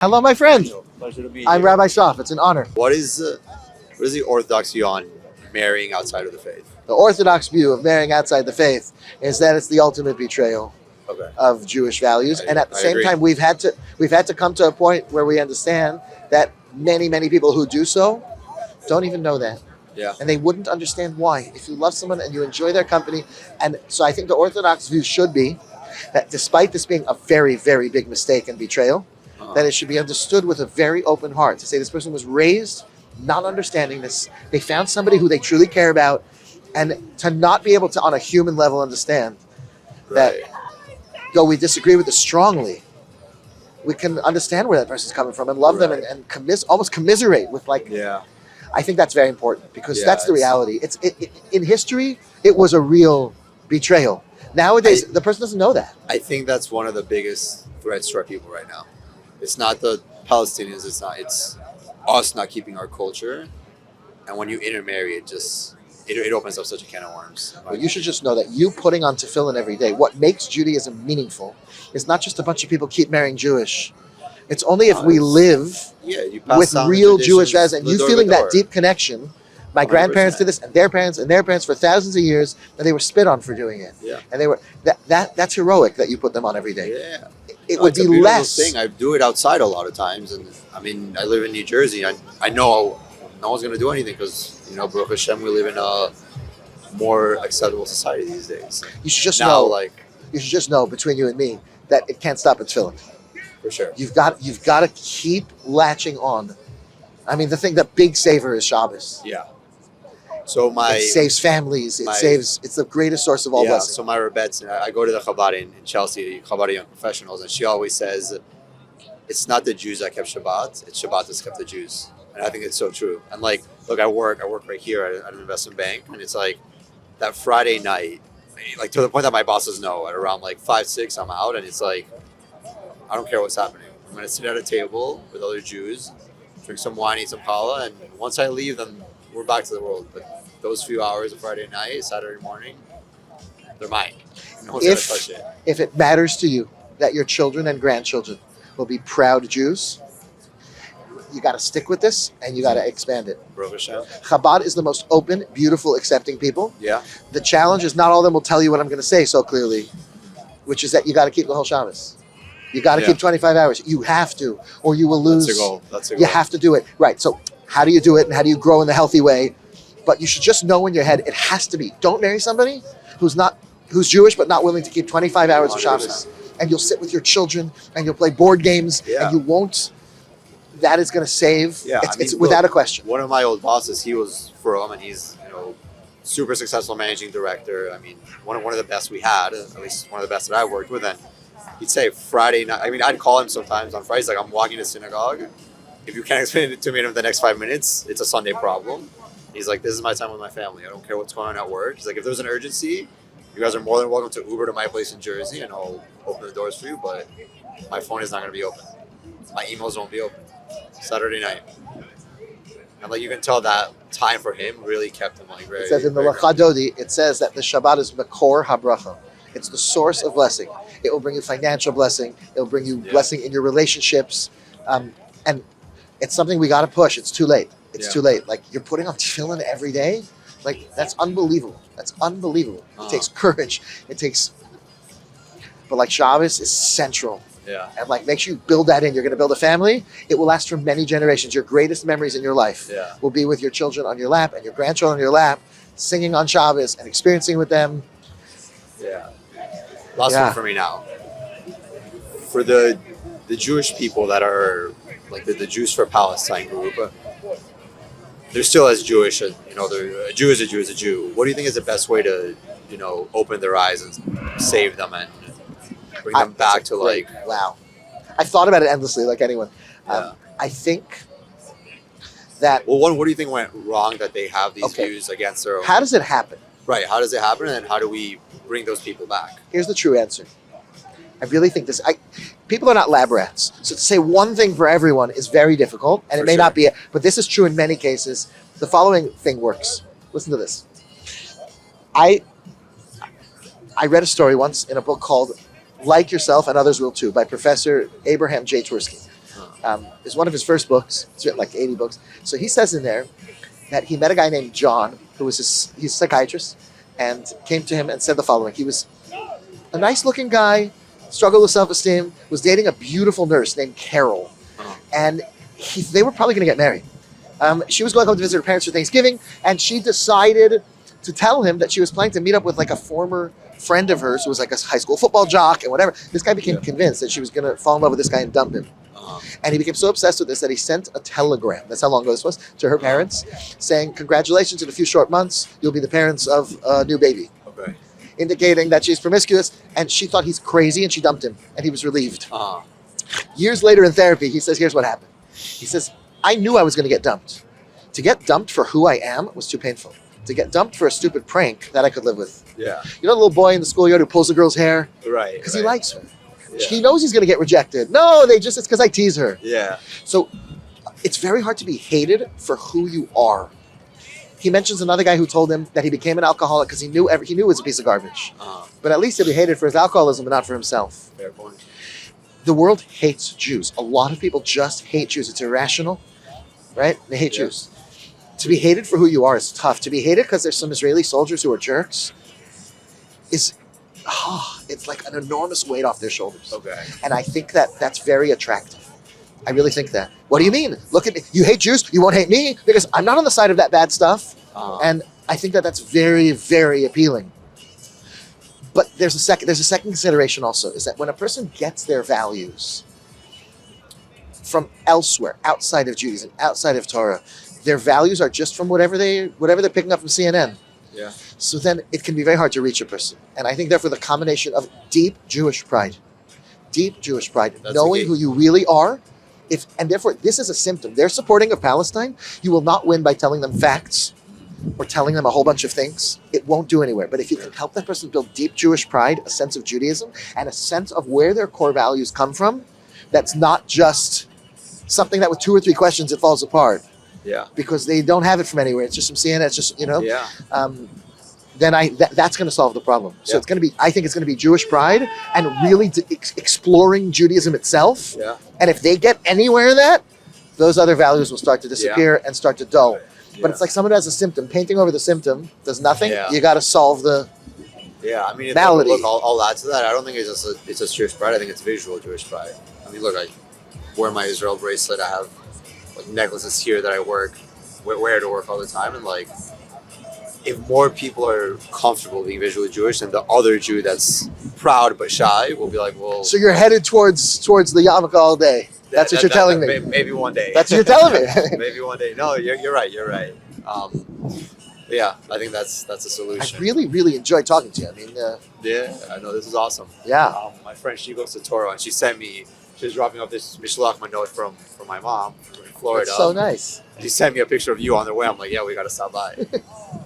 Hello, my friend. Pleasure to be I'm here. Rabbi Shoff. It's an honor. What is the Orthodox view on marrying outside of the faith? The Orthodox view of marrying outside the faith is that it's the ultimate betrayal Okay. of Jewish values, and at the I same agree. time, we've had to come to a point where we understand that many people who do so don't even know that, Yeah. and they wouldn't understand why. If you love someone and you enjoy their company, and so I think the Orthodox view should be that despite this being a very big mistake and betrayal, that it should be understood with a very open heart, to say this person was raised not understanding this. They found somebody who they truly care about, and to not be able to, on a human level, understand that, Right. though we disagree with this strongly, we can understand where that person's coming from and love them Right. and almost commiserate with, like, Yeah. I think that's very important, because Yeah, that's the it's- reality. In history, it was a real betrayal. Nowadays, the person doesn't know that. I think that's one of the biggest threats to our people right now. It's not the Palestinians. It's us not keeping our culture. And when you intermarry, it opens up such a can of worms. But you should just know that you putting on tefillin every day, what makes Judaism meaningful is not just a bunch of people keep marrying Jewish. It's only if we live You pass with down the real Jewish values, traditions, and the you door feeling to that door. deep connection. My 100%. grandparents did this, and their parents for thousands of years, and they were spit on for doing it. Yeah. And they were that's heroic that you put them on every day. Yeah. It No, would it's a be beautiful less. thing. I do it outside a lot of times, and I mean, I live in New Jersey. I know no one's gonna do anything because Baruch Hashem, we live in a more acceptable society these days. You should just Now, know. You should just know, between you and me, that it can't stop at tefillin. for sure. You've got to keep latching on. I mean, the big saver is Shabbos. Yeah. So It saves families. It's the greatest source of all blessing. So my Rebbetzin, I go to the Chabad in Chelsea, Chabad Young Professionals, and she always says, it's not the Jews that kept Shabbat, it's Shabbat that's kept the Jews. And I think it's so true. And look, I work right here at an investment bank, and it's like that Friday night, like to the point that my bosses know at around like 5, 6, I'm out, and it's like, I don't care what's happening. I'm going to sit at a table with other Jews, drink some wine, eat some challah, and once I leave, then we're back to the world. But those few hours of Friday night, Saturday morning, they're mine. No one's going to touch it. If it matters to you that your children and grandchildren will be proud Jews, you got to stick with this, and you got to expand it. Baruch Hashem. Chabad is the most open, beautiful, accepting people. Yeah. The challenge is not all of them will tell you what I'm going to say so clearly, which is that you got to keep the whole Shabbos. You got to keep 25 hours. You have to, or you will lose. That's a goal. That's a goal. You have to do it. Right. So how do you do it, and how do you grow in the healthy way? But you should just know in your head, it has to be. Don't marry somebody who's Jewish but not willing to keep 25 hours of 100%. Shabbos. And you'll sit with your children, and you'll play board games, and you won't. That is going to save. Yeah, It's without a question. One of my old bosses, he was from, and he's super successful managing director. I mean, one of the best we had, at least one of the best that I worked with. And he'd say Friday night. I mean, I'd call him sometimes on Fridays, like I'm walking to synagogue. If you can't explain it to me in the next 5 minutes, it's a Sunday problem. He's like, this is my time with my family. I don't care what's going on at work. He's like, if there's an urgency, you guys are more than welcome to Uber to my place in Jersey, and I'll open the doors for you. But my phone is not going to be open. My emails won't be open. Saturday night. And you can tell that time for him really kept him very. It says in the Lecha Dodi, it says that the Shabbat is Makor HaBracha. It's the source of blessing. It will bring you financial blessing. It will bring you blessing in your relationships. And it's something we got to push. It's too late. It's too late. You're putting on tefillin every day. That's unbelievable. That's unbelievable. It takes courage. But Shabbos is central. Yeah. And make sure you build that in. You're going to build a family. It will last for many generations. Your greatest memories in your life will be with your children on your lap and your grandchildren on your lap, singing on Shabbos and experiencing with them. Yeah. Last one for me now. For the Jewish people that are the Jews for Palestine group, they're still as Jewish as, a Jew is a Jew is a Jew. What do you think is the best way to, open their eyes and save them and bring them back to Wow. I've thought about it endlessly, like anyone. I think that... Well, what do you think went wrong that they have these views against their own? How does it happen? Right. How does it happen, and how do we bring those people back? Here's the true answer. I really think this... people are not lab rats. So to say one thing for everyone is very difficult, and it may not be... But this is true in many cases. The following thing works. Listen to this. I read a story once in a book called Like Yourself and Others Will Too by Professor Abraham J. Twersky. is one of his first books. It's written like 80 books. So he says in there that he met a guy named John, who was he's a psychiatrist, and came to him and said the following. He was a nice-looking guy, struggled with self-esteem, was dating a beautiful nurse named Carol. And they were probably going to get married. She was going home to visit her parents for Thanksgiving, and she decided to tell him that she was planning to meet up with like a former friend of hers who was like a high school football jock and whatever. This guy became convinced that she was going to fall in love with this guy and dump him. And he became so obsessed with this that he sent a telegram, that's how long ago this was, to her parents, saying, congratulations, in a few short months, you'll be the parents of a new baby. Okay. Indicating that she's promiscuous, and she thought he's crazy, and she dumped him, and he was relieved. Years later in therapy, he says, here's what happened. He says, I knew I was going to get dumped. To get dumped for who I am was too painful. To get dumped for a stupid prank, that I could live with. Yeah. You know the little boy in the schoolyard who pulls the girl's hair? Right. Because he likes her. Yeah. He knows he's going to get rejected. No, it's because I tease her. Yeah. So it's very hard to be hated for who you are. He mentions another guy who told him that he became an alcoholic because he knew it was a piece of garbage. But at least he'll be hated for his alcoholism and not for himself. Fair point. The world hates Jews. A lot of people just hate Jews. It's irrational, right? They hate Jews. To be hated for who you are is tough. To be hated because there's some Israeli soldiers who are jerks it's like an enormous weight off their shoulders. Okay. And I think that that's very attractive. I really think that. What do you mean? Look at me. You hate Jews? You won't hate me? Because I'm not on the side of that bad stuff. And I think that that's very, very appealing. But there's a second consideration also, is that when a person gets their values from elsewhere, outside of Judaism, outside of Torah, their values are just from whatever they're picking up from CNN. Yeah. So then it can be very hard to reach a person. And I think therefore the combination of deep Jewish pride, knowing who you really are, and therefore this is a symptom. They're supporting of Palestine. You will not win by telling them facts or telling them a whole bunch of things. It won't do anywhere. But if you can help that person build deep Jewish pride, a sense of Judaism, and a sense of where their core values come from, that's not just something that with 2 or 3 questions it falls apart. Yeah. Because they don't have it from anywhere. It's just from CNN. It's just, Yeah. Then that's going to solve the problem. So it's going to be, I think it's going to be Jewish pride and really exploring Judaism itself. Yeah. And if they get anywhere in that, those other values will start to disappear and start to dull. Yeah. But it's like someone has a symptom. Painting over the symptom does nothing. Yeah. You got to solve the malady. Look, I'll add to that. I don't think it's just Jewish pride. I think it's visual Jewish pride. I mean, look, I wear my Israel bracelet. I have like necklaces here that I wear to work all the time, and like, if more people are comfortable being visually Jewish, then the other Jew that's proud but shy will be like, well. So you're headed towards the yarmulke all day. That's what you're telling me. Maybe one day. That's what you're telling me. Maybe one day. No, you're right. You're right. Yeah, I think that's a solution. I really, really enjoyed talking to you. I mean, yeah, I know, this is awesome. Yeah. My friend, she goes to Torah, and she was dropping off this Mishlach note from my mom in Florida. That's so nice. She sent me a picture of you on the way. I'm like, yeah, we got to stop by.